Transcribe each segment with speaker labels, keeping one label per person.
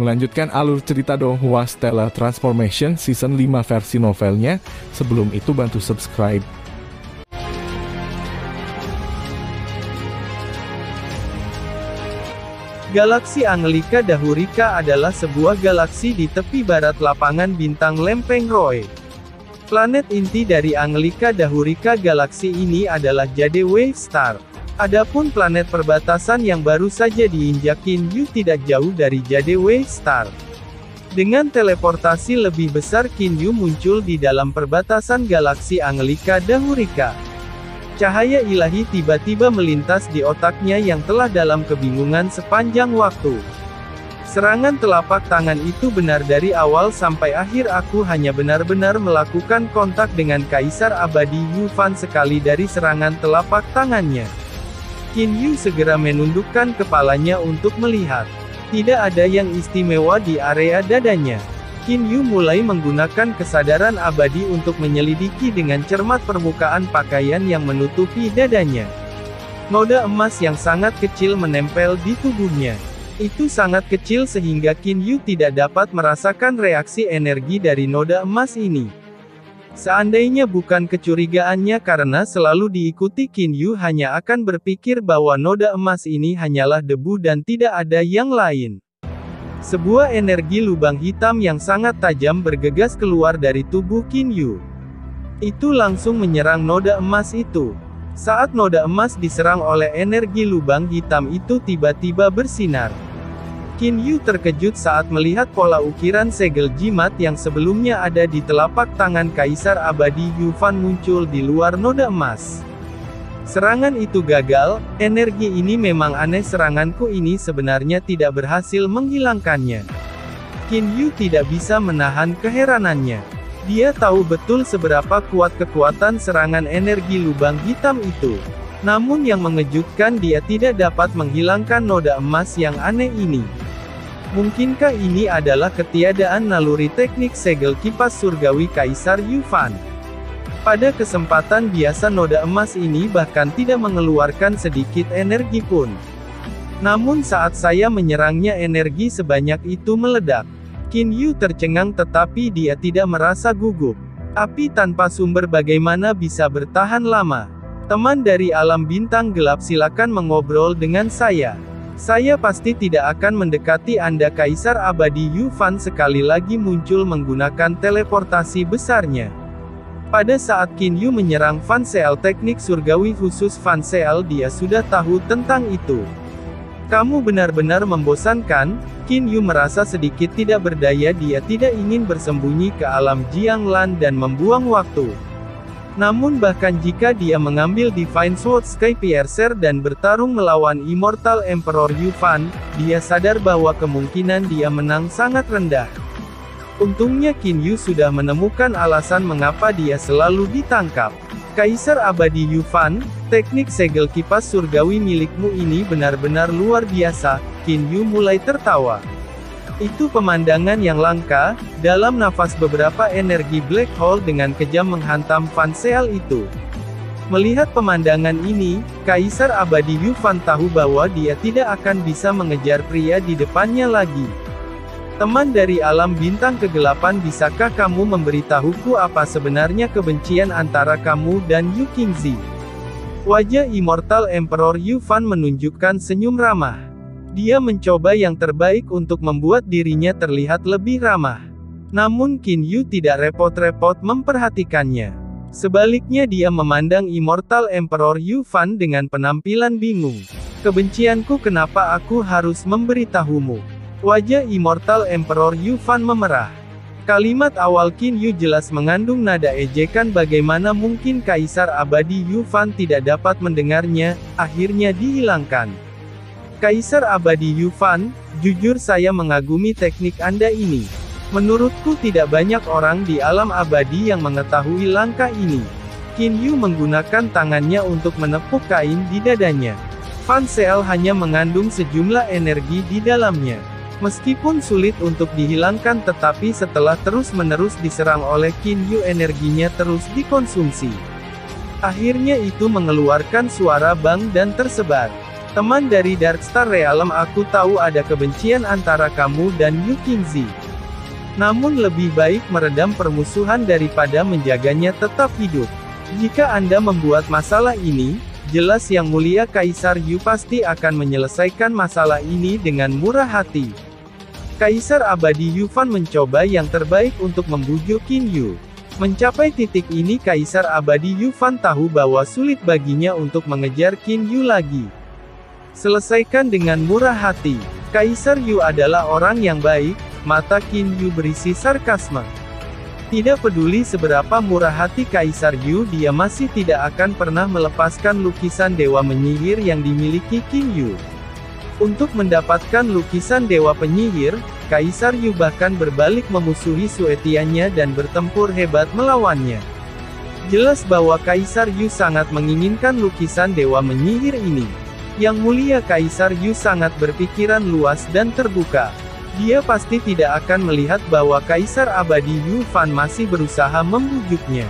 Speaker 1: Melanjutkan alur cerita Donghua Stellar Transformation Season 5 versi novelnya. Sebelum itu bantu subscribe.
Speaker 2: Galaksi Anglika Dahurika adalah sebuah galaksi di tepi barat lapangan bintang Lempeng Roe. Planet inti dari Anglika Dahurika galaksi ini adalah Jade Wave Star. Adapun planet perbatasan yang baru saja diinjak Kinyu tidak jauh dari Jade Wave Star. Dengan teleportasi lebih besar Kinyu muncul di dalam perbatasan galaksi Anglika Dahurika. Cahaya ilahi tiba-tiba melintas di otaknya yang telah dalam kebingungan sepanjang waktu. Serangan telapak tangan itu benar dari awal sampai akhir. Aku hanya benar-benar melakukan kontak dengan Kaisar Abadi Yufan sekali dari serangan telapak tangannya. Kinyu segera menundukkan kepalanya untuk melihat. Tidak ada yang istimewa di area dadanya. Kinyu mulai menggunakan kesadaran abadi untuk menyelidiki dengan cermat permukaan pakaian yang menutupi dadanya. Noda emas yang sangat kecil menempel di tubuhnya. Itu sangat kecil sehingga Kinyu tidak dapat merasakan reaksi energi dari noda emas ini. Seandainya bukan kecurigaannya karena selalu diikuti, Kinyu hanya akan berpikir bahwa noda emas ini hanyalah debu dan tidak ada yang lain. Sebuah energi lubang hitam yang sangat tajam bergegas keluar dari tubuh Kinyu. Itu langsung menyerang noda emas itu. Saat noda emas diserang oleh energi lubang hitam itu tiba-tiba bersinar. Kinyu terkejut saat melihat pola ukiran segel jimat yang sebelumnya ada di telapak tangan Kaisar Abadi Yufan muncul di luar noda emas. Serangan itu gagal. Energi ini memang aneh. Seranganku ini sebenarnya tidak berhasil menghilangkannya. Kinyu tidak bisa menahan keheranannya. Dia tahu betul seberapa kuat kekuatan serangan energi lubang hitam itu. Namun yang mengejutkan, dia tidak dapat menghilangkan noda emas yang aneh ini. Mungkinkah ini adalah ketiadaan naluri teknik segel kipas surgawi Kaisar Yufan? Pada kesempatan biasa noda emas ini bahkan tidak mengeluarkan sedikit energi pun. Namun saat saya menyerangnya energi sebanyak itu meledak. Kinyu tercengang tetapi dia tidak merasa gugup. Api tanpa sumber bagaimana bisa bertahan lama? Teman dari alam bintang gelap, silakan mengobrol dengan saya. Saya pasti tidak akan mendekati Anda. Kaisar Abadi Yufan sekali lagi muncul menggunakan teleportasi besarnya. Pada saat Kinyu menyerang Fan Seal teknik surgawi khusus Fan Seal, dia sudah tahu tentang itu. Kamu benar-benar membosankan. Kinyu merasa sedikit tidak berdaya. Dia tidak ingin bersembunyi ke alam Jianglan dan membuang waktu. Namun bahkan jika dia mengambil Divine Sword Sky Piercer dan bertarung melawan Immortal Emperor Yufan, dia sadar bahwa kemungkinan dia menang sangat rendah. Untungnya Kinyu sudah menemukan alasan mengapa dia selalu ditangkap. Kaisar Abadi Yufan, teknik segel kipas surgawi milikmu ini benar-benar luar biasa. Kinyu mulai tertawa. Itu pemandangan yang langka. Dalam nafas beberapa energi black hole dengan kejam menghantam Fan Seal itu. Melihat pemandangan ini, Kaisar Abadi Yufan tahu bahwa dia tidak akan bisa mengejar pria di depannya lagi. Teman dari alam bintang kegelapan, bisakah kamu memberitahuku apa sebenarnya kebencian antara kamu dan Yu Qingzi? Wajah Immortal Emperor Yufan menunjukkan senyum ramah. Dia mencoba yang terbaik untuk membuat dirinya terlihat lebih ramah. Namun Kinyu tidak repot-repot memperhatikannya. Sebaliknya dia memandang Immortal Emperor Yufan dengan penampilan bingung. Kebencianku, kenapa aku harus memberitahumu? Wajah Immortal Emperor Yufan memerah. Kalimat awal Kinyu jelas mengandung nada ejekan. Bagaimana mungkin Kaisar Abadi Yufan tidak dapat mendengarnya? Akhirnya dihilangkan. Kaisar Abadi Yufan, jujur saya mengagumi teknik Anda ini. Menurutku tidak banyak orang di alam abadi yang mengetahui langkah ini. Kinyu menggunakan tangannya untuk menepuk kain di dadanya. Fan Seal hanya mengandung sejumlah energi di dalamnya. Meskipun sulit untuk dihilangkan, tetapi setelah terus-menerus diserang oleh Kinyu, energinya terus dikonsumsi. Akhirnya itu mengeluarkan suara bang dan tersebar. Teman dari Darkstar Realm, aku tahu ada kebencian antara kamu dan Yu Qingzi. Namun lebih baik meredam permusuhan daripada menjaganya tetap hidup. Jika Anda membuat masalah ini, jelas Yang Mulia Kaisar Yu pasti akan menyelesaikan masalah ini dengan murah hati. Kaisar Abadi Yufan mencoba yang terbaik untuk membujuk Qin Yu. Mencapai titik ini Kaisar Abadi Yufan tahu bahwa sulit baginya untuk mengejar Qin Yu lagi. Selesaikan dengan murah hati. Kaisar Yu adalah orang yang baik, mata Qin Yu berisi sarkasme. Tidak peduli seberapa murah hati Kaisar Yu, dia masih tidak akan pernah melepaskan lukisan dewa penyihir yang dimiliki Qin Yu. Untuk mendapatkan lukisan dewa penyihir, Kaisar Yu bahkan berbalik memusuhi Suetiannya dan bertempur hebat melawannya. Jelas bahwa Kaisar Yu sangat menginginkan lukisan dewa penyihir ini. Yang Mulia Kaisar Yu sangat berpikiran luas dan terbuka. Dia pasti tidak akan melihat bahwa Kaisar Abadi Yufan masih berusaha membujuknya.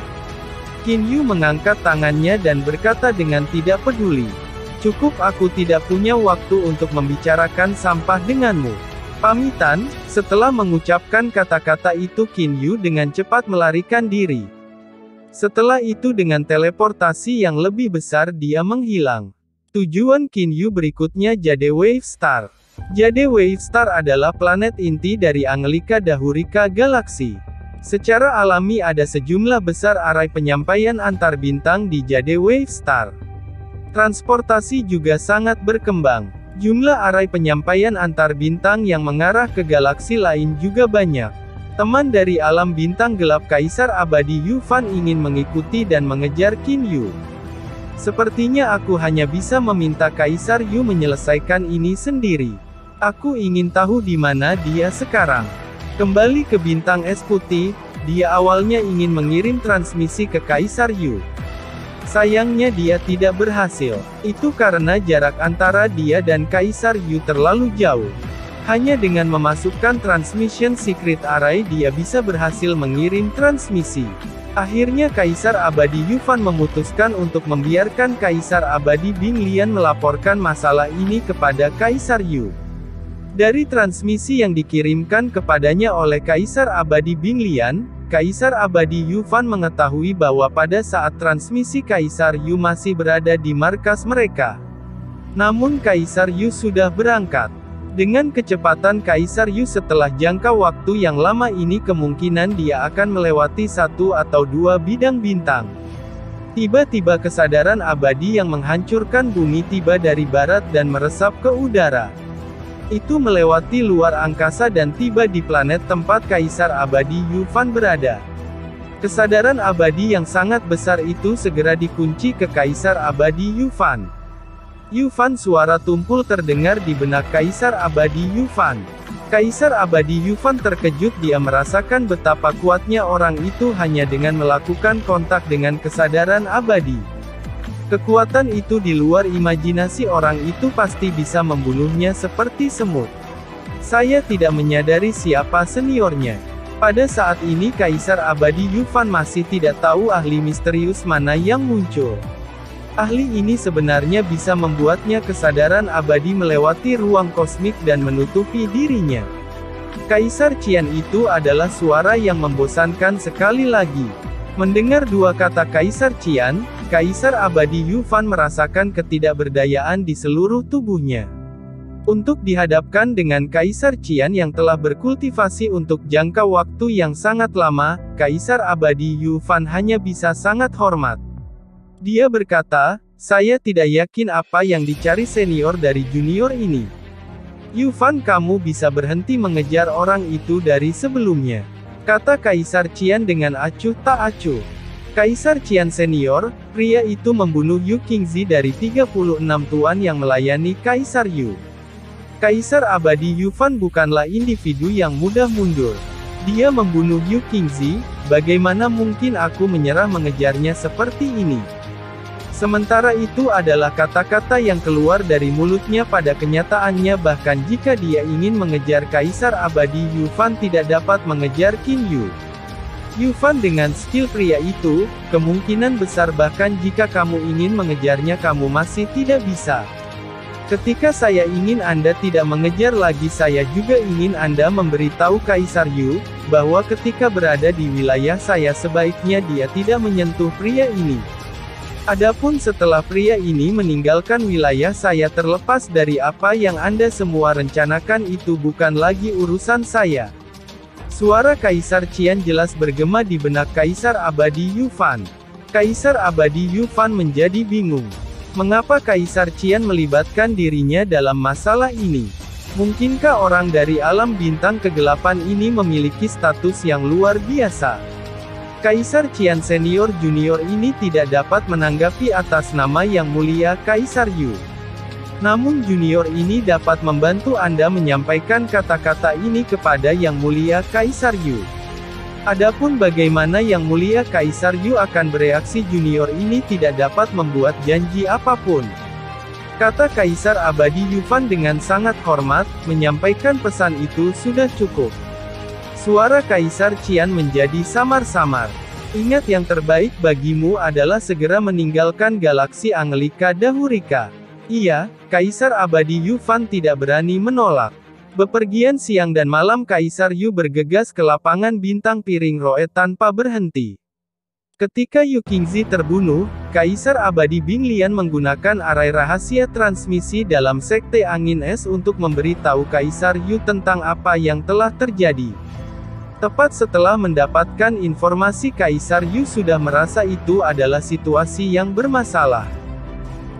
Speaker 2: Qin Yu mengangkat tangannya dan berkata dengan tidak peduli. Cukup, aku tidak punya waktu untuk membicarakan sampah denganmu. Pamitan. Setelah mengucapkan kata-kata itu Qin Yu dengan cepat melarikan diri. Setelah itu dengan teleportasi yang lebih besar dia menghilang. Tujuan Qin Yu berikutnya Jade Wave Star. Jade Wave Star adalah planet inti dari Anglika Dahurika Galaksi. Secara alami ada sejumlah besar arai penyampaian antar bintang di Jade Wave Star. Transportasi juga sangat berkembang. Jumlah arai penyampaian antar bintang yang mengarah ke galaksi lain juga banyak. Teman dari alam bintang gelap Kaisar Abadi Yufan ingin mengikuti dan mengejar Qin Yu. Sepertinya aku hanya bisa meminta Kaisar Yu menyelesaikan ini sendiri. Aku ingin tahu di mana dia sekarang. Kembali ke bintang es putih, dia awalnya ingin mengirim transmisi ke Kaisar Yu. Sayangnya dia tidak berhasil. Itu karena jarak antara dia dan Kaisar Yu terlalu jauh. Hanya dengan memasukkan transmission secret array dia bisa berhasil mengirim transmisi. Akhirnya Kaisar Abadi Yufan memutuskan untuk membiarkan Kaisar Abadi Bing Lian melaporkan masalah ini kepada Kaisar Yu. Dari transmisi yang dikirimkan kepadanya oleh Kaisar Abadi Bing Lian, Kaisar Abadi Yufan mengetahui bahwa pada saat transmisi Kaisar Yu masih berada di markas mereka. Namun Kaisar Yu sudah berangkat. Dengan kecepatan Kaisar Yu setelah jangka waktu yang lama ini kemungkinan dia akan melewati satu atau dua bidang bintang. Tiba-tiba kesadaran abadi yang menghancurkan bumi tiba dari barat dan meresap ke udara. Itu melewati luar angkasa dan tiba di planet tempat Kaisar Abadi Yufan berada. Kesadaran abadi yang sangat besar itu segera dikunci ke Kaisar Abadi Yufan. Yufan, suara tumpul terdengar di benak Kaisar Abadi Yufan. Kaisar Abadi Yufan terkejut, dia merasakan betapa kuatnya orang itu hanya dengan melakukan kontak dengan kesadaran abadi. Kekuatan itu di luar imajinasi orang itu pasti bisa membunuhnya seperti semut. Saya tidak menyadari siapa seniornya. Pada saat ini Kaisar Abadi Yufan masih tidak tahu ahli misterius mana yang muncul. Ahli ini sebenarnya bisa membuatnya kesadaran abadi melewati ruang kosmik dan menutupi dirinya. Kaisar Qian itu adalah suara yang membosankan sekali lagi. Mendengar dua kata Kaisar Qian, Kaisar Abadi Yufan merasakan ketidakberdayaan di seluruh tubuhnya. Untuk dihadapkan dengan Kaisar Qian yang telah berkultivasi untuk jangka waktu yang sangat lama, Kaisar Abadi Yufan hanya bisa sangat hormat. Dia berkata, saya tidak yakin apa yang dicari senior dari junior ini. Yufan, kamu bisa berhenti mengejar orang itu dari sebelumnya. Kata Kaisar Qian dengan acuh tak acuh. Kaisar Qian senior, pria itu membunuh Yu Qingzi dari 36 tuan yang melayani Kaisar Yu. Kaisar Abadi Yufan bukanlah individu yang mudah mundur. Dia membunuh Yu Qingzi, bagaimana mungkin aku menyerah mengejarnya seperti ini? Sementara itu adalah kata-kata yang keluar dari mulutnya pada kenyataannya bahkan jika dia ingin mengejar Kaisar Abadi Yufan tidak dapat mengejar Qin Yu. Yufan dengan skill pria itu, kemungkinan besar bahkan jika kamu ingin mengejarnya kamu masih tidak bisa. Ketika saya ingin Anda tidak mengejar lagi, saya juga ingin Anda memberitahu Kaisar Yu, bahwa ketika berada di wilayah saya sebaiknya dia tidak menyentuh pria ini. Adapun setelah pria ini meninggalkan wilayah saya, terlepas dari apa yang Anda semua rencanakan, itu bukan lagi urusan saya. Suara Kaisar Qian jelas bergema di benak Kaisar Abadi Yu Fan. Kaisar Abadi Yu Fan menjadi bingung. Mengapa Kaisar Qian melibatkan dirinya dalam masalah ini? Mungkinkah orang dari alam bintang kegelapan ini memiliki status yang luar biasa? Kaisar Qian senior junior ini tidak dapat menanggapi atas nama yang mulia Kaisar Yu. Namun junior ini dapat membantu Anda menyampaikan kata-kata ini kepada yang mulia Kaisar Yu. Adapun bagaimana yang mulia Kaisar Yu akan bereaksi, junior ini tidak dapat membuat janji apapun. Kata Kaisar Abadi Yu Fan dengan sangat hormat, menyampaikan pesan itu sudah cukup. Suara Kaisar Qian menjadi samar-samar. Ingat, yang terbaik bagimu adalah segera meninggalkan galaksi Anglika Dahurika. Iya, Kaisar Abadi Yu Fan tidak berani menolak. Bepergian siang dan malam, Kaisar Yu bergegas ke lapangan bintang piring Roe tanpa berhenti. Ketika Yu Qingzi terbunuh, Kaisar Abadi Bing Lian menggunakan arai rahasia transmisi dalam Sekte Angin Es untuk memberitahu Kaisar Yu tentang apa yang telah terjadi. Tepat setelah mendapatkan informasi, Kaisar Yu sudah merasa itu adalah situasi yang bermasalah.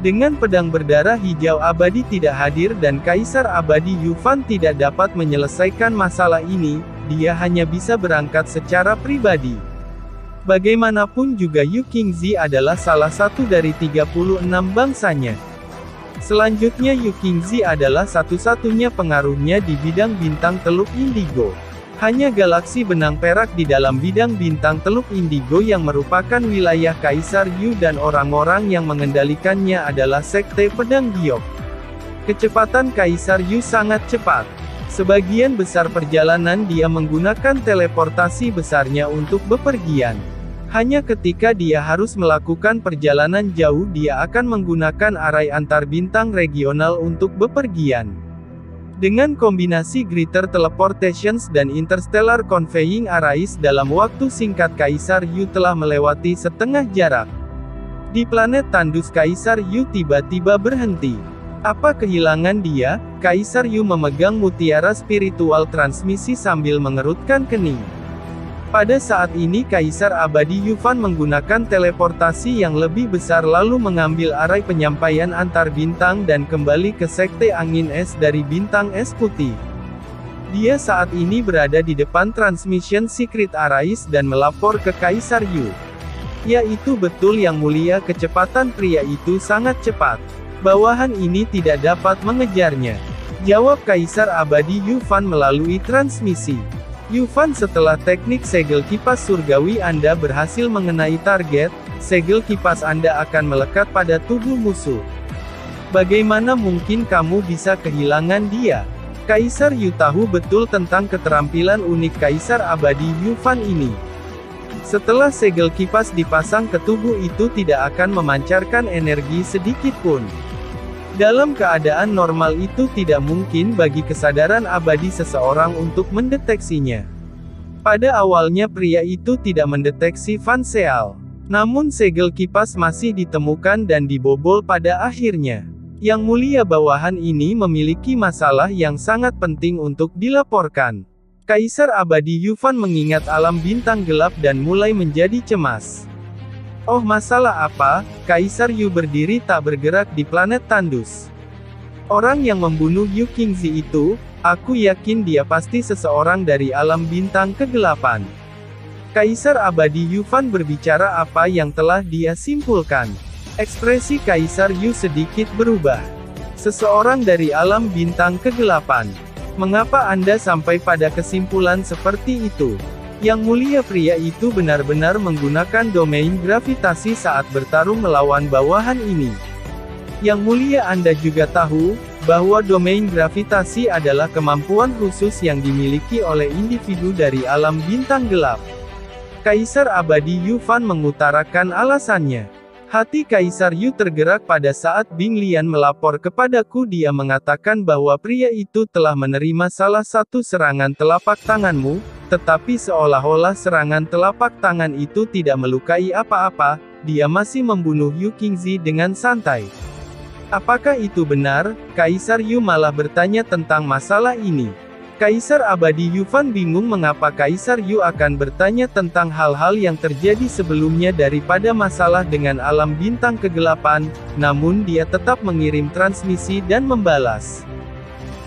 Speaker 2: Dengan pedang berdarah hijau abadi tidak hadir dan Kaisar Abadi Yu Fan tidak dapat menyelesaikan masalah ini, dia hanya bisa berangkat secara pribadi. Bagaimanapun juga Yu Qingzi adalah salah satu dari 36 bangsanya. Selanjutnya Yu Qingzi adalah satu-satunya pengaruhnya di bidang bintang Teluk Indigo. Hanya galaksi benang perak di dalam bidang bintang Teluk Indigo yang merupakan wilayah Kaisar Yu dan orang-orang yang mengendalikannya adalah Sekte Pedang Giok. Kecepatan Kaisar Yu sangat cepat. Sebagian besar perjalanan dia menggunakan teleportasi besarnya untuk bepergian. Hanya ketika dia harus melakukan perjalanan jauh dia akan menggunakan arai antar bintang regional untuk bepergian. Dengan kombinasi Greater Teleportations dan Interstellar Conveying Arrays dalam waktu singkat Kaisar Yu telah melewati setengah jarak. Di planet tandus Kaisar Yu tiba-tiba berhenti. Apa kehilangan dia? Kaisar Yu memegang mutiara spiritual transmisi sambil mengerutkan kening. Pada saat ini Kaisar Abadi Yu Fan menggunakan teleportasi yang lebih besar lalu mengambil arai penyampaian antar bintang dan kembali ke Sekte Angin Es dari bintang es putih. Dia saat ini berada di depan Transmission Secret Arrays dan melapor ke Kaisar Yu. Ya, itu betul yang mulia, kecepatan pria itu sangat cepat. Bawahan ini tidak dapat mengejarnya. Jawab Kaisar Abadi Yu Fan melalui transmisi. Yu Fan, setelah teknik segel kipas surgawi Anda berhasil mengenai target, segel kipas Anda akan melekat pada tubuh musuh. Bagaimana mungkin kamu bisa kehilangan dia? Kaisar Yu tahu betul tentang keterampilan unik Kaisar Abadi Yu Fan ini. Setelah segel kipas dipasang ke tubuh itu tidak akan memancarkan energi sedikit pun. Dalam keadaan normal itu tidak mungkin bagi kesadaran abadi seseorang untuk mendeteksinya. Pada awalnya pria itu tidak mendeteksi Fan Seal. Namun segel kipas masih ditemukan dan dibobol pada akhirnya. Yang mulia, bawahan ini memiliki masalah yang sangat penting untuk dilaporkan. Kaisar Abadi Yu Fan mengingat alam bintang gelap dan mulai menjadi cemas. Oh, masalah apa? Kaisar Yu berdiri tak bergerak di planet tandus. Orang yang membunuh Yu Qingzi itu, aku yakin dia pasti seseorang dari alam bintang kegelapan. Kaisar Abadi Yu Fan berbicara apa yang telah dia simpulkan. Ekspresi Kaisar Yu sedikit berubah. Seseorang dari alam bintang kegelapan. Mengapa Anda sampai pada kesimpulan seperti itu? Yang mulia, pria itu benar-benar menggunakan domain gravitasi saat bertarung melawan bawahan ini. Yang mulia, Anda juga tahu, bahwa domain gravitasi adalah kemampuan khusus yang dimiliki oleh individu dari alam bintang gelap. Kaisar Abadi Yu Fan mengutarakan alasannya. Hati Kaisar Yu tergerak pada saat Bing Lian melapor kepadaku. Dia mengatakan bahwa pria itu telah menerima salah satu serangan telapak tanganmu, tetapi seolah-olah serangan telapak tangan itu tidak melukai apa-apa, dia masih membunuh Yu Qingzi dengan santai. Apakah itu benar? Kaisar Yu malah bertanya tentang masalah ini. Kaisar Abadi Yufan bingung mengapa Kaisar Yu akan bertanya tentang hal-hal yang terjadi sebelumnya daripada masalah dengan alam bintang kegelapan, namun dia tetap mengirim transmisi dan membalas.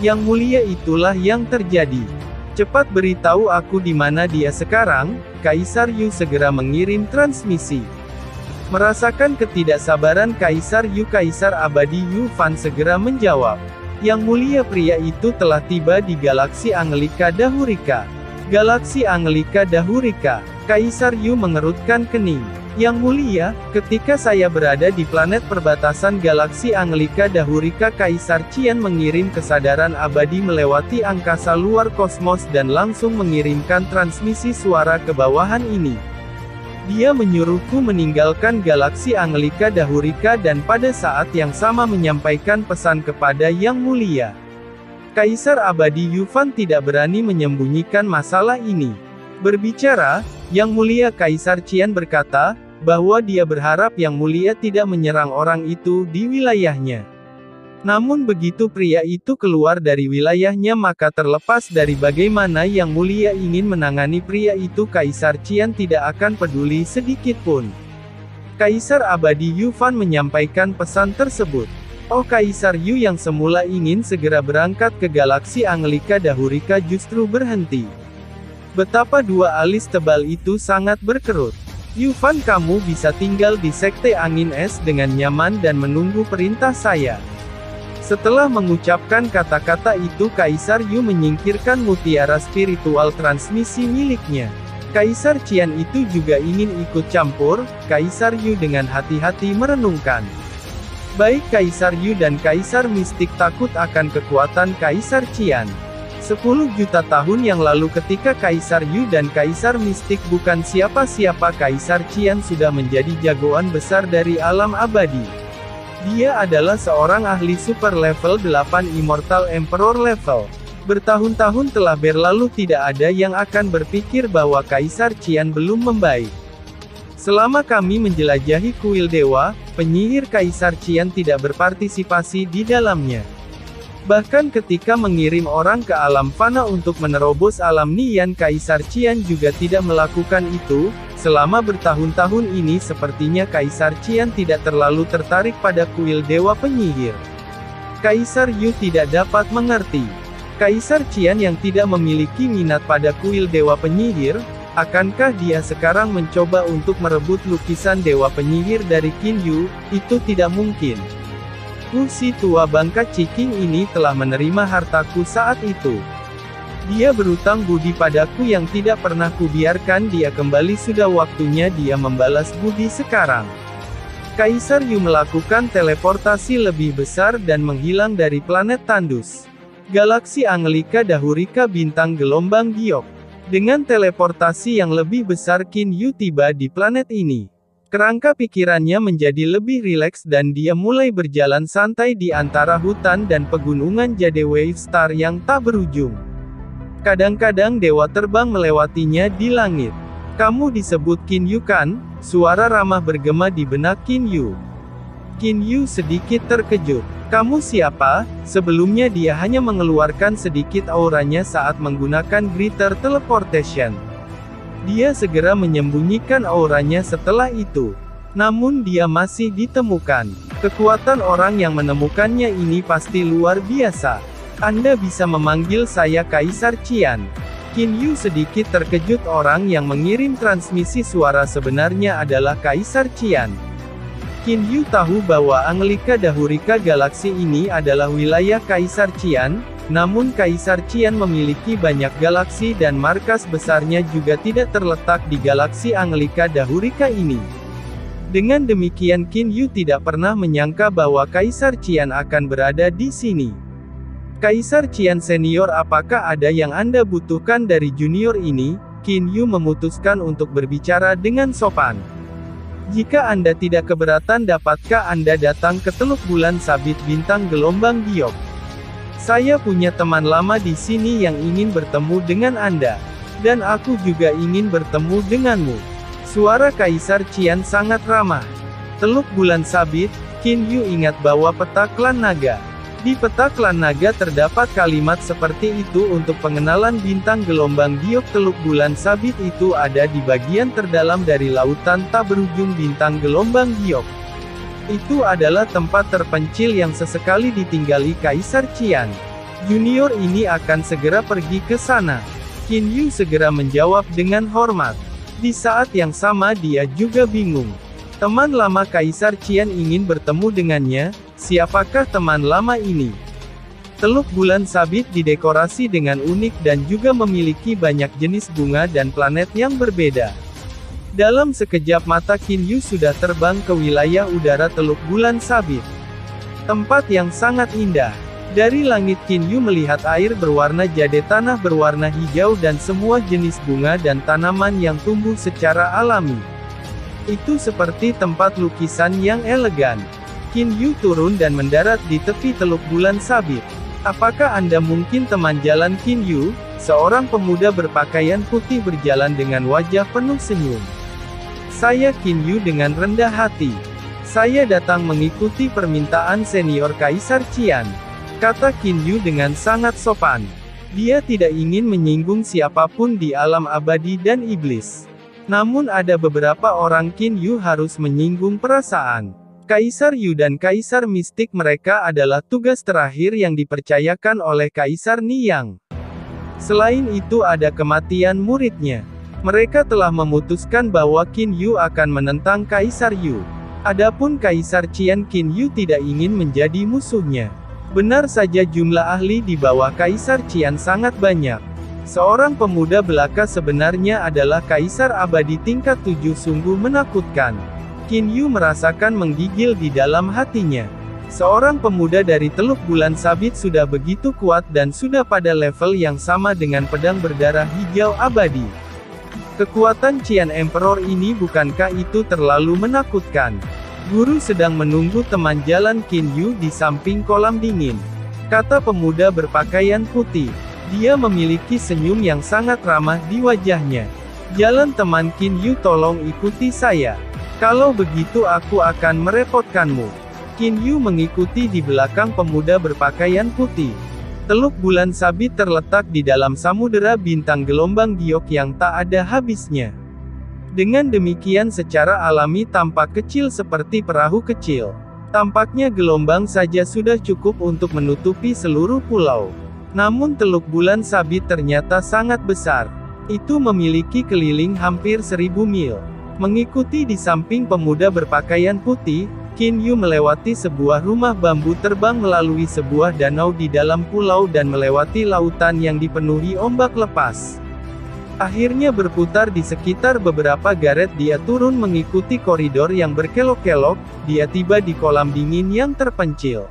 Speaker 2: Yang mulia, itulah yang terjadi. Cepat beritahu aku di mana dia sekarang. Kaisar Yu segera mengirim transmisi. Merasakan ketidaksabaran Kaisar Yu, Kaisar Abadi Yufan segera menjawab. Yang mulia, pria itu telah tiba di galaksi Anglika Dahurika. Galaksi Anglika Dahurika. Kaisar Yu mengerutkan kening. Yang mulia, ketika saya berada di planet perbatasan galaksi Anglika Dahurika, Kaisar Qian mengirim kesadaran abadi melewati angkasa luar kosmos dan langsung mengirimkan transmisi suara ke bawahan ini. Dia menyuruhku meninggalkan galaksi Anglika Dahurika dan pada saat yang sama menyampaikan pesan kepada Yang Mulia. Kaisar Abadi Yufan tidak berani menyembunyikan masalah ini. Berbicara, Yang Mulia, Kaisar Qian berkata, bahwa dia berharap Yang Mulia tidak menyerang orang itu di wilayahnya. Namun begitu pria itu keluar dari wilayahnya, maka terlepas dari bagaimana Yang Mulia ingin menangani pria itu, Kaisar Qian tidak akan peduli sedikit pun. Kaisar Abadi Yufan menyampaikan pesan tersebut. Oh, Kaisar Yu yang semula ingin segera berangkat ke galaksi Anglika Dahurika justru berhenti. Betapa dua alis tebal itu sangat berkerut. Yufan, kamu bisa tinggal di Sekte Angin Es dengan nyaman dan menunggu perintah saya. Setelah mengucapkan kata-kata itu, Kaisar Yu menyingkirkan mutiara spiritual transmisi miliknya. Kaisar Qian itu juga ingin ikut campur. Kaisar Yu dengan hati-hati merenungkan. Baik Kaisar Yu dan Kaisar Mistik takut akan kekuatan Kaisar Qian. 10 juta tahun yang lalu ketika Kaisar Yu dan Kaisar Mistik bukan siapa-siapa, Kaisar Qian sudah menjadi jagoan besar dari alam abadi. Dia adalah seorang ahli super level 8 Immortal Emperor level. Bertahun-tahun telah berlalu, tidak ada yang akan berpikir bahwa Kaisar Qian belum membaik. Selama kami menjelajahi kuil dewa, penyihir Kaisar Qian tidak berpartisipasi di dalamnya. Bahkan ketika mengirim orang ke alam fana untuk menerobos alam Nian, Kaisar Qian juga tidak melakukan itu. Selama bertahun-tahun ini sepertinya Kaisar Qian tidak terlalu tertarik pada kuil dewa penyihir. Kaisar Yu tidak dapat mengerti. Kaisar Qian yang tidak memiliki minat pada kuil dewa penyihir, akankah dia sekarang mencoba untuk merebut lukisan dewa penyihir dari Qin Yu? Itu tidak mungkin. Si tua bangka Ciking ini telah menerima hartaku saat itu. Dia berutang budi padaku yang tidak pernah kubiarkan dia kembali. Sudah waktunya dia membalas budi sekarang. Kaisar Yu melakukan teleportasi lebih besar dan menghilang dari planet tandus. Galaksi Anglika Dahurika bintang gelombang giok. Dengan teleportasi yang lebih besar, Qin Yu tiba di planet ini. Kerangka pikirannya menjadi lebih rileks dan dia mulai berjalan santai di antara hutan dan pegunungan Jade Wave Star yang tak berujung. Kadang-kadang dewa terbang melewatinya di langit. Kamu disebut Qin Yu kan? Suara ramah bergema di benak Qin Yu. Qin Yu sedikit terkejut. Kamu siapa? Sebelumnya dia hanya mengeluarkan sedikit auranya saat menggunakan Greater Teleportation. Dia segera menyembunyikan auranya setelah itu. Namun dia masih ditemukan. Kekuatan orang yang menemukannya ini pasti luar biasa. Anda bisa memanggil saya Kaisar Qian. Qin Yu sedikit terkejut. Orang yang mengirim transmisi suara sebenarnya adalah Kaisar Qian. Qin Yu tahu bahwa Anglika Dahurika galaksi ini adalah wilayah Kaisar Qian. Namun Kaisar Qian memiliki banyak galaksi dan markas besarnya juga tidak terletak di galaksi Anglika Dahurika ini. Dengan demikian Qin Yu tidak pernah menyangka bahwa Kaisar Qian akan berada di sini. Kaisar Qian senior, apakah ada yang Anda butuhkan dari junior ini? Qin Yu memutuskan untuk berbicara dengan sopan. Jika Anda tidak keberatan, dapatkah Anda datang ke Teluk Bulan Sabit bintang gelombang giok? Saya punya teman lama di sini yang ingin bertemu dengan Anda. Dan aku juga ingin bertemu denganmu. Suara Kaisar Qian sangat ramah. Teluk Bulan Sabit, Qin Yu ingat bahwa peta klan naga. Di peta klan naga terdapat kalimat seperti itu untuk pengenalan bintang gelombang giok. Teluk Bulan Sabit itu ada di bagian terdalam dari lautan tak berujung bintang gelombang giok. Itu adalah tempat terpencil yang sesekali ditinggali Kaisar Qian. Junior ini akan segera pergi ke sana. Qin Yu segera menjawab dengan hormat. Di saat yang sama dia juga bingung. Teman lama Kaisar Qian ingin bertemu dengannya. Siapakah teman lama ini? Teluk Bulan Sabit didekorasi dengan unik dan juga memiliki banyak jenis bunga dan planet yang berbeda. Dalam sekejap mata Qin Yu sudah terbang ke wilayah udara Teluk Bulan Sabit. Tempat yang sangat indah. Dari langit Qin Yu melihat air berwarna jade, tanah berwarna hijau dan semua jenis bunga dan tanaman yang tumbuh secara alami. Itu seperti tempat lukisan yang elegan. Qin Yu turun dan mendarat di tepi Teluk Bulan Sabit. Apakah Anda mungkin teman jalan Qin Yu? Seorang pemuda berpakaian putih berjalan dengan wajah penuh senyum. Saya Qin Yu dengan rendah hati. Saya datang mengikuti permintaan senior Kaisar Qian. Kata Qin Yu dengan sangat sopan. Dia tidak ingin menyinggung siapapun di alam abadi dan iblis. Namun ada beberapa orang Qin Yu harus menyinggung perasaan. Kaisar Yu dan Kaisar Mistik, mereka adalah tugas terakhir yang dipercayakan oleh Kaisar Niyang. Selain itu ada kematian muridnya. Mereka telah memutuskan bahwa Qin Yu akan menentang Kaisar Yu. Adapun Kaisar Qian, Qin Yu tidak ingin menjadi musuhnya. Benar saja jumlah ahli di bawah Kaisar Qian sangat banyak. Seorang pemuda belaka sebenarnya adalah Kaisar Abadi tingkat 7, sungguh menakutkan. Qin Yu merasakan menggigil di dalam hatinya. Seorang pemuda dari Teluk Bulan Sabit sudah begitu kuat dan sudah pada level yang sama dengan pedang berdarah hijau abadi. Kekuatan Qian Emperor ini, bukankah itu terlalu menakutkan? Guru sedang menunggu teman jalan Qin Yu di samping kolam dingin. Kata pemuda berpakaian putih. Dia memiliki senyum yang sangat ramah di wajahnya. Jalan teman Qin Yu, tolong ikuti saya. Kalau begitu aku akan merepotkanmu. Qin Yu mengikuti di belakang pemuda berpakaian putih. Teluk Bulan Sabit terletak di dalam samudera bintang gelombang giok yang tak ada habisnya. Dengan demikian secara alami tampak kecil seperti perahu kecil. Tampaknya gelombang saja sudah cukup untuk menutupi seluruh pulau. Namun Teluk Bulan Sabit ternyata sangat besar. Itu memiliki keliling hampir 1000 mil. Mengikuti di samping pemuda berpakaian putih, Qin Yu melewati sebuah rumah bambu, terbang melalui sebuah danau di dalam pulau dan melewati lautan yang dipenuhi ombak lepas. Akhirnya berputar di sekitar beberapa garet, dia turun mengikuti koridor yang berkelok-kelok, dia tiba di kolam dingin yang terpencil.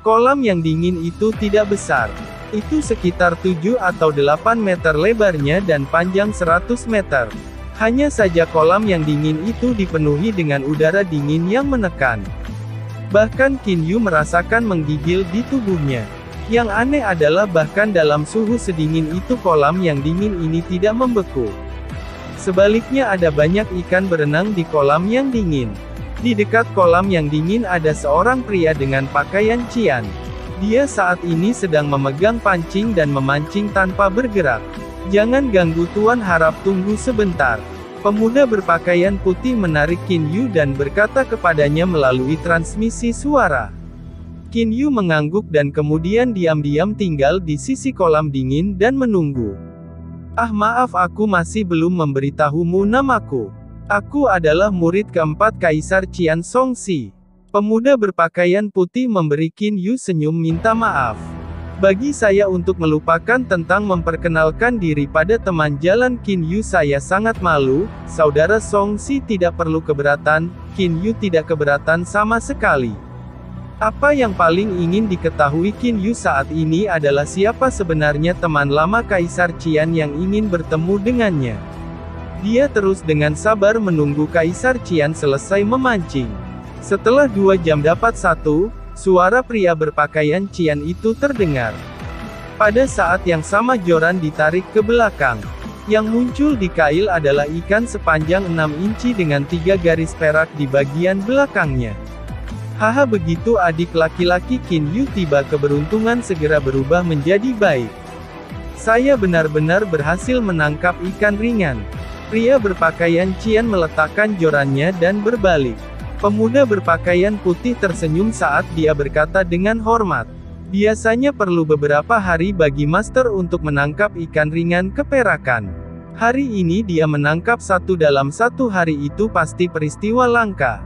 Speaker 2: Kolam yang dingin itu tidak besar. Itu sekitar 7 atau 8 meter lebarnya dan panjang 100 meter. Hanya saja kolam yang dingin itu dipenuhi dengan udara dingin yang menekan. Bahkan Qin Yu merasakan menggigil di tubuhnya. Yang aneh adalah bahkan dalam suhu sedingin itu kolam yang dingin ini tidak membeku. Sebaliknya ada banyak ikan berenang di kolam yang dingin. Di dekat kolam yang dingin ada seorang pria dengan pakaian Qian. Dia saat ini sedang memegang pancing dan memancing tanpa bergerak. Jangan ganggu tuan, harap tunggu sebentar. Pemuda berpakaian putih menarik Qin Yu dan berkata kepadanya melalui transmisi suara. Qin Yu mengangguk dan kemudian diam-diam tinggal di sisi kolam dingin dan menunggu. Ah, maaf, aku masih belum memberitahumu namaku. Aku adalah murid keempat Kaisar Qian Songxi. Pemuda berpakaian putih memberi Qin Yu senyum minta maaf. Bagi saya untuk melupakan tentang memperkenalkan diri pada teman jalan Qin Yu, saya sangat malu. Saudara Songxi tidak perlu keberatan. Qin Yu tidak keberatan sama sekali. Apa yang paling ingin diketahui Qin Yu saat ini adalah siapa sebenarnya teman lama Kaisar Qian yang ingin bertemu dengannya. Dia terus dengan sabar menunggu Kaisar Qian selesai memancing. Setelah 2 jam dapat satu, suara pria berpakaian Qian itu terdengar. Pada saat yang sama joran ditarik ke belakang. Yang muncul di kail adalah ikan sepanjang 6 inci dengan 3 garis perak di bagian belakangnya. Haha, begitu adik laki-laki Qin Yu tiba, keberuntungan segera berubah menjadi baik. Saya benar-benar berhasil menangkap ikan ringan. Pria berpakaian Qian meletakkan jorannya dan berbalik. Pemuda berpakaian putih tersenyum saat dia berkata dengan hormat. Biasanya perlu beberapa hari bagi master untuk menangkap ikan ringan keperakan. Hari ini dia menangkap 1 dalam 1 hari, itu pasti peristiwa langka.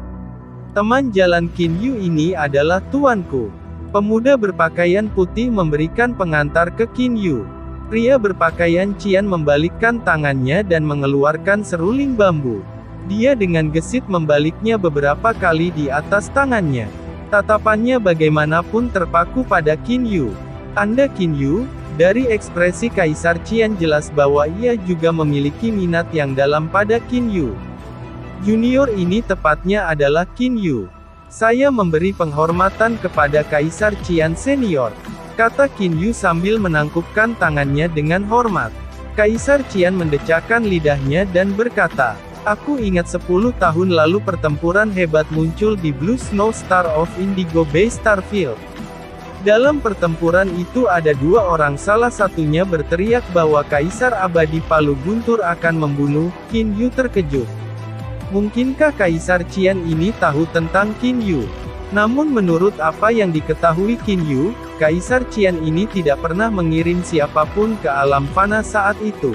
Speaker 2: Teman jalan Qin Yu ini adalah tuanku. Pemuda berpakaian putih memberikan pengantar ke Qin Yu. Pria berpakaian Qian membalikkan tangannya dan mengeluarkan seruling bambu. Dia dengan gesit membaliknya beberapa kali di atas tangannya. Tatapannya bagaimanapun terpaku pada Qin Yu. Anda Qin Yu? Dari ekspresi Kaisar Qian jelas bahwa ia juga memiliki minat yang dalam pada Qin Yu. Junior ini tepatnya adalah Qin Yu. Saya memberi penghormatan kepada Kaisar Qian senior, kata Qin Yu sambil menangkupkan tangannya dengan hormat. Kaisar Qian mendecakkan lidahnya dan berkata, aku ingat 10 tahun lalu pertempuran hebat muncul di Blue Snow Star of Indigo Bay Starfield. Dalam pertempuran itu ada 2 orang, salah satunya berteriak bahwa Kaisar Abadi Palu Guntur akan membunuh. Qin Yu terkejut. Mungkinkah Kaisar Qian ini tahu tentang Qin Yu? Namun menurut apa yang diketahui Qin Yu, Kaisar Qian ini tidak pernah mengirim siapapun ke alam fana saat itu.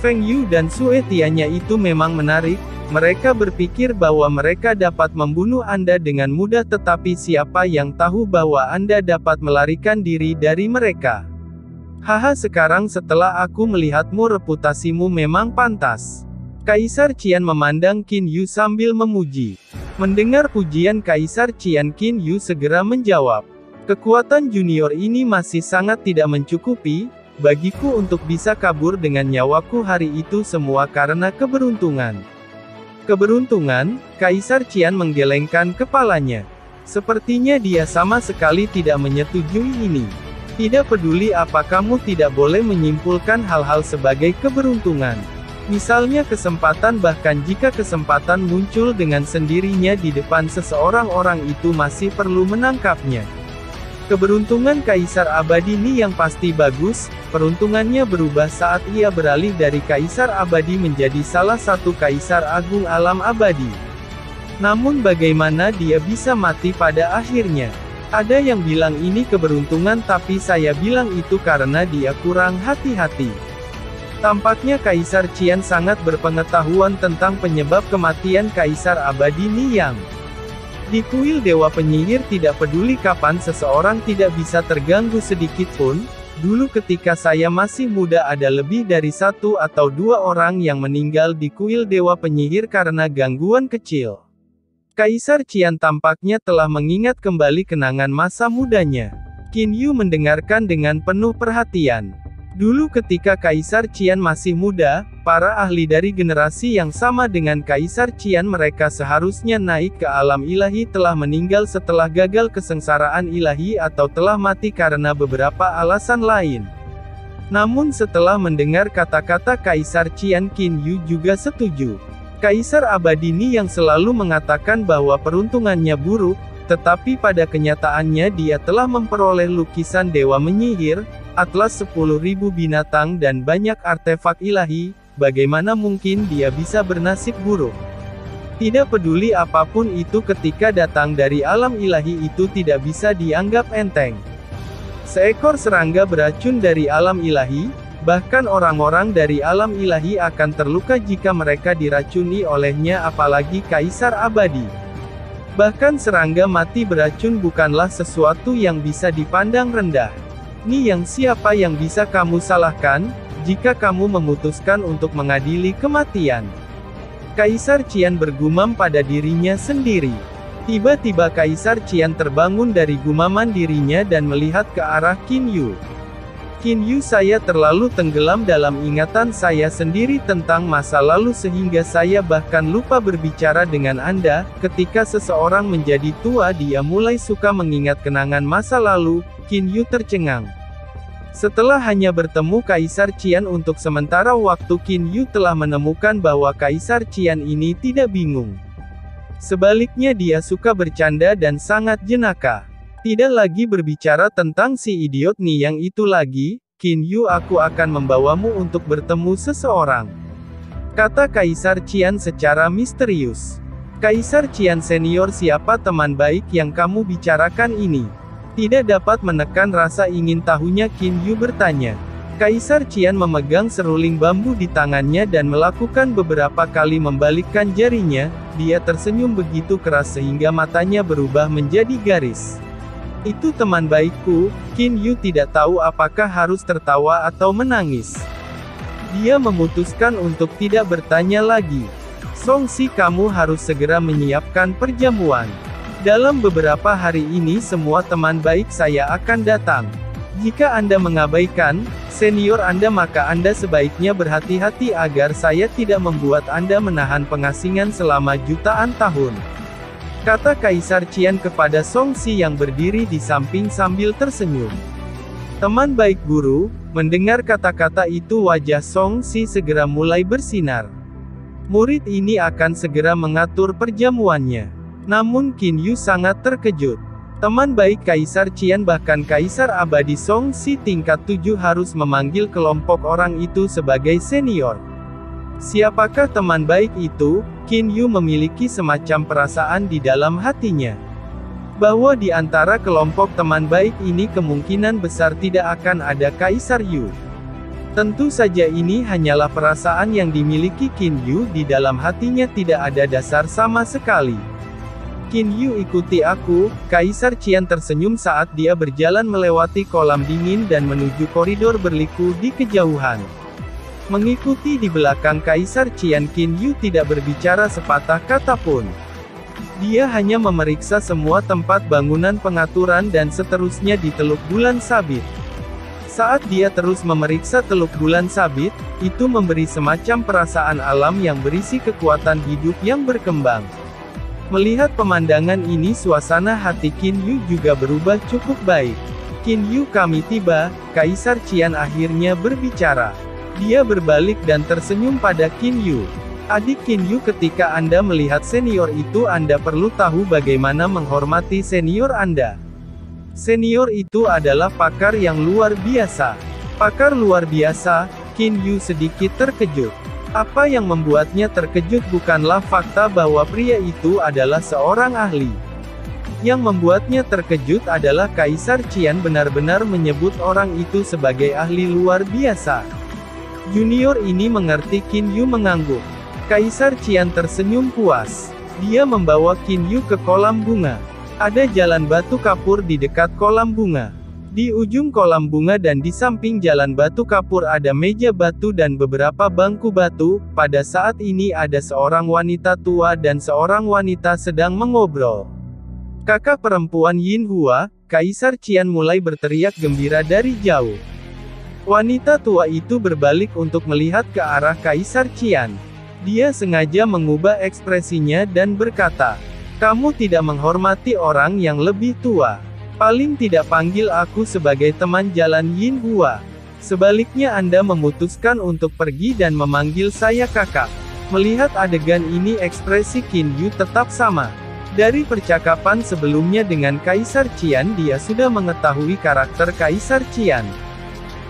Speaker 2: Feng Yu dan Sue Tianya itu memang menarik. Mereka berpikir bahwa mereka dapat membunuh Anda dengan mudah, tetapi siapa yang tahu bahwa Anda dapat melarikan diri dari mereka? Haha, sekarang setelah aku melihatmu, reputasimu memang pantas. Kaisar Qian memandang Qin Yu sambil memuji. Mendengar pujian Kaisar Qian, Qin Yu segera menjawab. Kekuatan junior ini masih sangat tidak mencukupi bagiku untuk bisa kabur dengan nyawaku hari itu semua karena keberuntungan. Keberuntungan? Kaisar Qian menggelengkan kepalanya. Sepertinya dia sama sekali tidak menyetujui ini. Tidak peduli apa, kamu tidak boleh menyimpulkan hal-hal sebagai keberuntungan. Misalnya kesempatan, bahkan jika kesempatan muncul dengan sendirinya di depan seseorang, orang itu masih perlu menangkapnya. Keberuntungan Kaisar Abadi ini yang pasti bagus. Peruntungannya berubah saat ia beralih dari Kaisar Abadi menjadi salah satu Kaisar Agung Alam Abadi. Namun bagaimana dia bisa mati pada akhirnya? Ada yang bilang ini keberuntungan, tapi saya bilang itu karena dia kurang hati-hati. Tampaknya Kaisar Qian sangat berpengetahuan tentang penyebab kematian Kaisar Abadi Niyang. Di kuil Dewa Penyihir tidak peduli kapan seseorang tidak bisa terganggu sedikit pun. Dulu ketika saya masih muda ada lebih dari 1 atau 2 orang yang meninggal di kuil Dewa Penyihir karena gangguan kecil. Kaisar Qian tampaknya telah mengingat kembali kenangan masa mudanya. Qin Yu mendengarkan dengan penuh perhatian. Dulu ketika Kaisar Qian masih muda, para ahli dari generasi yang sama dengan Kaisar Qian, mereka seharusnya naik ke alam ilahi, telah meninggal setelah gagal kesengsaraan ilahi atau telah mati karena beberapa alasan lain. Namun setelah mendengar kata-kata Kaisar Qian, Qin Yu juga setuju. Kaisar Abadi ini yang selalu mengatakan bahwa peruntungannya buruk, tetapi pada kenyataannya dia telah memperoleh lukisan Dewa Menyihir, atlas 10.000 binatang dan banyak artefak ilahi. Bagaimana mungkin dia bisa bernasib buruk? Tidak peduli apapun itu, ketika datang dari alam ilahi itu tidak bisa dianggap enteng. Seekor serangga beracun dari alam ilahi, bahkan orang-orang dari alam ilahi akan terluka jika mereka diracuni olehnya, apalagi Kaisar Abadi. Bahkan serangga mati beracun bukanlah sesuatu yang bisa dipandang rendah. Yang siapa yang bisa kamu salahkan, jika kamu memutuskan untuk mengadili kematian? Kaisar Qian bergumam pada dirinya sendiri. Tiba-tiba Kaisar Qian terbangun dari gumaman dirinya dan melihat ke arah Qin Yu. Qin Yu, saya terlalu tenggelam dalam ingatan saya sendiri tentang masa lalu sehingga saya bahkan lupa berbicara dengan Anda. Ketika seseorang menjadi tua dia mulai suka mengingat kenangan masa lalu, Qin Yu tercengang. Setelah hanya bertemu Kaisar Qian untuk sementara waktu, Qin Yu telah menemukan bahwa Kaisar Qian ini tidak bingung. Sebaliknya dia suka bercanda dan sangat jenaka. Tidak lagi berbicara tentang si idiot nih yang itu lagi, Qin Yu, aku akan membawamu untuk bertemu seseorang, kata Kaisar Qian secara misterius. Kaisar Qian senior, siapa teman baik yang kamu bicarakan ini? Tidak dapat menekan rasa ingin tahunya, Qin Yu bertanya. Kaisar Qian memegang seruling bambu di tangannya dan melakukan beberapa kali membalikkan jarinya. Dia tersenyum begitu keras sehingga matanya berubah menjadi garis. Itu teman baikku. Qin Yu tidak tahu apakah harus tertawa atau menangis. Dia memutuskan untuk tidak bertanya lagi. Songxi, kamu harus segera menyiapkan perjamuan. Dalam beberapa hari ini semua teman baik saya akan datang. Jika Anda mengabaikan senior Anda, maka Anda sebaiknya berhati-hati agar saya tidak membuat Anda menahan pengasingan selama jutaan tahun, kata Kaisar Qian kepada Songxi yang berdiri di samping sambil tersenyum. Teman baik guru, mendengar kata-kata itu wajah Songxi segera mulai bersinar. Murid ini akan segera mengatur perjamuannya. Namun Qin Yu sangat terkejut. Teman baik Kaisar Qian, bahkan Kaisar Abadi Songxi tingkat 7 harus memanggil kelompok orang itu sebagai senior. Siapakah teman baik itu? Qin Yu memiliki semacam perasaan di dalam hatinya, bahwa di antara kelompok teman baik ini kemungkinan besar tidak akan ada Kaisar Yu. Tentu saja ini hanyalah perasaan yang dimiliki Qin Yu, di dalam hatinya tidak ada dasar sama sekali. Qin Yu, ikuti aku. Kaisar Qian tersenyum saat dia berjalan melewati kolam dingin dan menuju koridor berliku di kejauhan. Mengikuti di belakang Kaisar Qian, Qin Yu tidak berbicara sepatah kata pun. Dia hanya memeriksa semua tempat bangunan pengaturan dan seterusnya di Teluk Bulan Sabit. Saat dia terus memeriksa Teluk Bulan Sabit, itu memberi semacam perasaan alam yang berisi kekuatan hidup yang berkembang. Melihat pemandangan ini, suasana hati Qin Yu juga berubah cukup baik. Qin Yu, kami tiba. Kaisar Qian akhirnya berbicara. Dia berbalik dan tersenyum pada Qin Yu. Adik Qin Yu, ketika Anda melihat senior itu Anda perlu tahu bagaimana menghormati senior Anda. Senior itu adalah pakar yang luar biasa. Pakar luar biasa? Qin Yu sedikit terkejut. Apa yang membuatnya terkejut bukanlah fakta bahwa pria itu adalah seorang ahli. Yang membuatnya terkejut adalah Kaisar Qian benar-benar menyebut orang itu sebagai ahli luar biasa. Junior ini mengerti. Qin Yu mengangguk. Kaisar Qian tersenyum puas. Dia membawa Qin Yu ke kolam bunga. Ada jalan batu kapur di dekat kolam bunga. Di ujung kolam bunga dan di samping jalan batu kapur ada meja batu dan beberapa bangku batu. Pada saat ini ada seorang wanita tua dan seorang wanita sedang mengobrol. Kakak perempuan Yin Hua, Kaisar Qian mulai berteriak gembira dari jauh. Wanita tua itu berbalik untuk melihat ke arah Kaisar Qian. Dia sengaja mengubah ekspresinya dan berkata, "Kamu tidak menghormati orang yang lebih tua. Paling tidak panggil aku sebagai teman jalan Yin Hua. Sebaliknya Anda memutuskan untuk pergi dan memanggil saya kakak." Melihat adegan ini ekspresi Qin Yu tetap sama. Dari percakapan sebelumnya dengan Kaisar Qian dia sudah mengetahui karakter Kaisar Qian.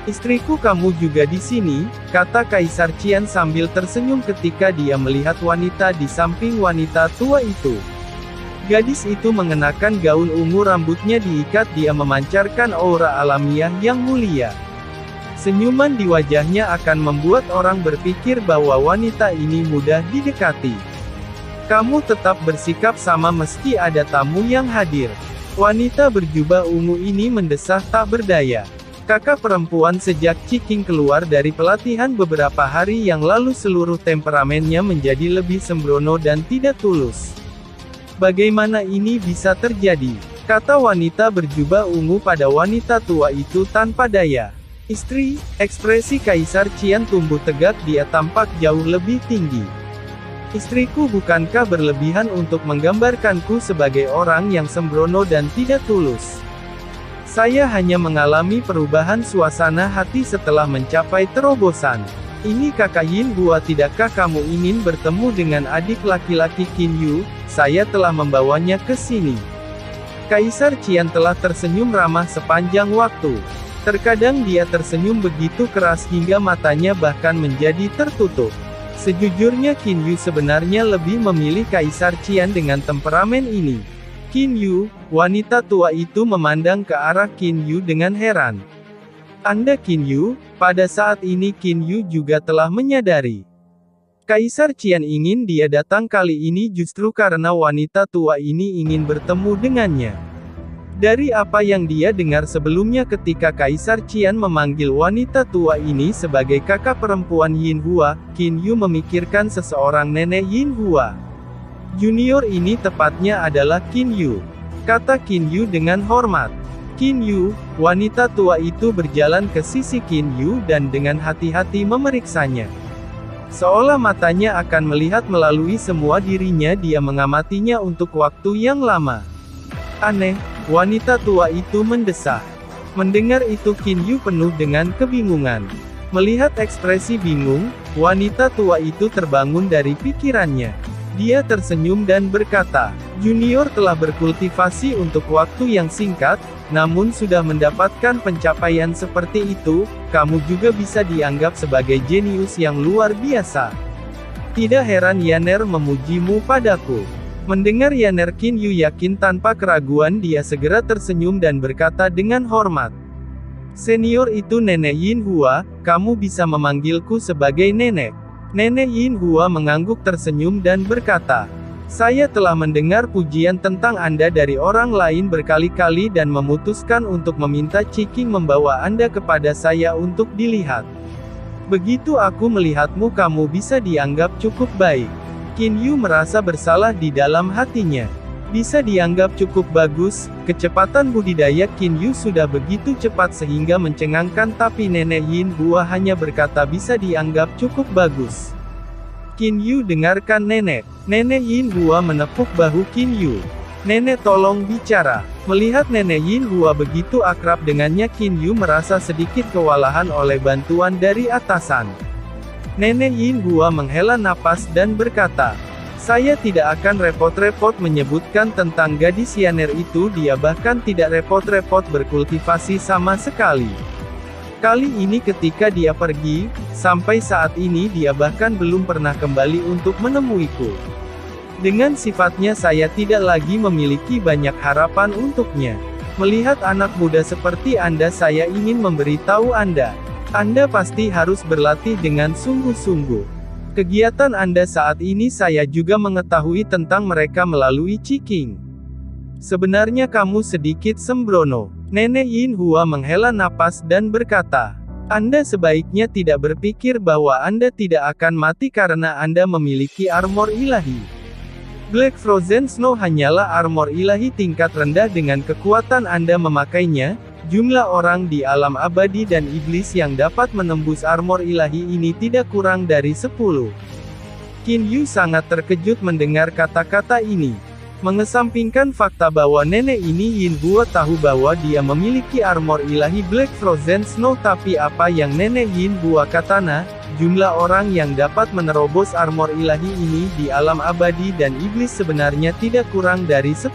Speaker 2: "Istriku, kamu juga di sini," kata Kaisar Qian sambil tersenyum ketika dia melihat wanita di samping wanita tua itu. Gadis itu mengenakan gaun ungu, rambutnya diikat, dia memancarkan aura alamiah yang mulia. Senyuman di wajahnya akan membuat orang berpikir bahwa wanita ini mudah didekati. "Kamu tetap bersikap sama meski ada tamu yang hadir." Wanita berjubah ungu ini mendesah tak berdaya. Kakak perempuan sejak Ciking keluar dari pelatihan beberapa hari yang lalu, seluruh temperamennya menjadi lebih sembrono dan tidak tulus. "Bagaimana ini bisa terjadi?" kata wanita berjubah ungu pada wanita tua itu tanpa daya. Istri, ekspresi Kaisar Qian tumbuh tegak, dia tampak jauh lebih tinggi. Istriku, bukankah berlebihan untuk menggambarkanku sebagai orang yang sembrono dan tidak tulus? Saya hanya mengalami perubahan suasana hati setelah mencapai terobosan. Ini kakak Yin Hua, tidakkah kamu ingin bertemu dengan adik laki-laki Qin Yu? Saya telah membawanya ke sini. Kaisar Qian telah tersenyum ramah sepanjang waktu. Terkadang dia tersenyum begitu keras hingga matanya bahkan menjadi tertutup. Sejujurnya Qin Yu sebenarnya lebih memilih Kaisar Qian dengan temperamen ini. Qin Yu, wanita tua itu memandang ke arah Qin Yu dengan heran. Anda Qin Yu? Pada saat ini Qin Yu juga telah menyadari. Kaisar Qian ingin dia datang kali ini justru karena wanita tua ini ingin bertemu dengannya. Dari apa yang dia dengar sebelumnya ketika Kaisar Qian memanggil wanita tua ini sebagai kakak perempuan Yin Hua, Qin Yu memikirkan seseorang nenek Yin Hua. Junior ini tepatnya adalah Qin Yu, kata Qin Yu dengan hormat. Qin Yu, wanita tua itu berjalan ke sisi Qin Yu dan dengan hati-hati memeriksanya. Seolah matanya akan melihat melalui semua dirinya, dia mengamatinya untuk waktu yang lama. Aneh, wanita tua itu mendesah. Mendengar itu Qin Yu penuh dengan kebingungan. Melihat ekspresi bingung, wanita tua itu terbangun dari pikirannya. Dia tersenyum dan berkata, Junior telah berkultivasi untuk waktu yang singkat, namun sudah mendapatkan pencapaian seperti itu, kamu juga bisa dianggap sebagai jenius yang luar biasa. Tidak heran Yaner memujimu padaku. Mendengar Yaner, Qin Yu yakin tanpa keraguan, dia segera tersenyum dan berkata dengan hormat. Senior itu Nenek Yin Hua, kamu bisa memanggilku sebagai nenek. Nenek Yin Hua mengangguk tersenyum dan berkata, saya telah mendengar pujian tentang Anda dari orang lain berkali-kali dan memutuskan untuk meminta Ciking membawa Anda kepada saya untuk dilihat. Begitu aku melihatmu, kamu bisa dianggap cukup baik. Qin Yu merasa bersalah di dalam hatinya. Bisa dianggap cukup bagus, kecepatan budidaya Qin Yu sudah begitu cepat sehingga mencengangkan, tapi Nenek Yin Hua hanya berkata bisa dianggap cukup bagus. Qin Yu, dengarkan nenek. Nenek Yin Hua menepuk bahu Qin Yu. Nenek, tolong bicara. Melihat Nenek Yin Hua begitu akrab dengannya, Qin Yu merasa sedikit kewalahan oleh bantuan dari atasan. Nenek Yin Hua menghela napas dan berkata, saya tidak akan repot-repot menyebutkan tentang gadis Yaner itu, dia bahkan tidak repot-repot berkultivasi sama sekali. Kali ini ketika dia pergi, sampai saat ini dia bahkan belum pernah kembali untuk menemuiku. Dengan sifatnya saya tidak lagi memiliki banyak harapan untuknya. Melihat anak muda seperti Anda, saya ingin memberitahu Anda. Anda pasti harus berlatih dengan sungguh-sungguh. Kegiatan Anda saat ini saya juga mengetahui tentang mereka melalui Ciking. Sebenarnya kamu sedikit sembrono. Nenek Yin Hua menghela napas dan berkata, Anda sebaiknya tidak berpikir bahwa Anda tidak akan mati karena Anda memiliki armor ilahi. Black Frozen Snow hanyalah armor ilahi tingkat rendah. Dengan kekuatan Anda memakainya, jumlah orang di alam abadi dan iblis yang dapat menembus armor ilahi ini tidak kurang dari 10. Qin Yu sangat terkejut mendengar kata-kata ini. Mengesampingkan fakta bahwa nenek ini Yin Hua tahu bahwa dia memiliki armor ilahi Black Frozen Snow, tapi apa yang nenek Yin Hua katakan, jumlah orang yang dapat menerobos armor ilahi ini di alam abadi dan iblis sebenarnya tidak kurang dari 10.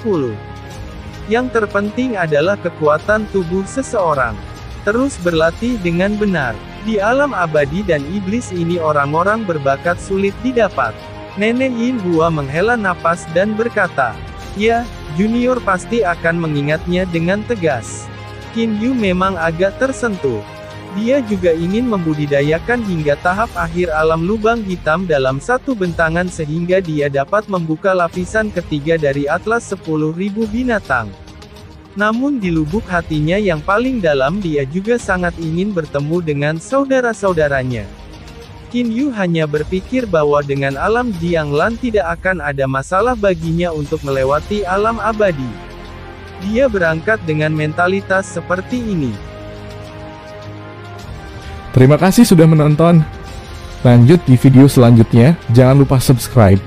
Speaker 2: Yang terpenting adalah kekuatan tubuh seseorang. Terus berlatih dengan benar. Di alam abadi dan iblis ini orang-orang berbakat sulit didapat. Nenek Yin Hua menghela napas dan berkata, ya, Junior pasti akan mengingatnya dengan tegas. Qin Yu memang agak tersentuh. Dia juga ingin membudidayakan hingga tahap akhir alam lubang hitam dalam satu bentangan sehingga dia dapat membuka lapisan ketiga dari atlas 10.000 binatang. Namun di lubuk hatinya yang paling dalam dia juga sangat ingin bertemu dengan saudara-saudaranya. Qin Yu hanya berpikir bahwa dengan alam Jianglan tidak akan ada masalah baginya untuk melewati alam abadi. Dia berangkat dengan mentalitas seperti ini.
Speaker 1: Terima kasih sudah menonton. Lanjut di video selanjutnya, jangan lupa subscribe.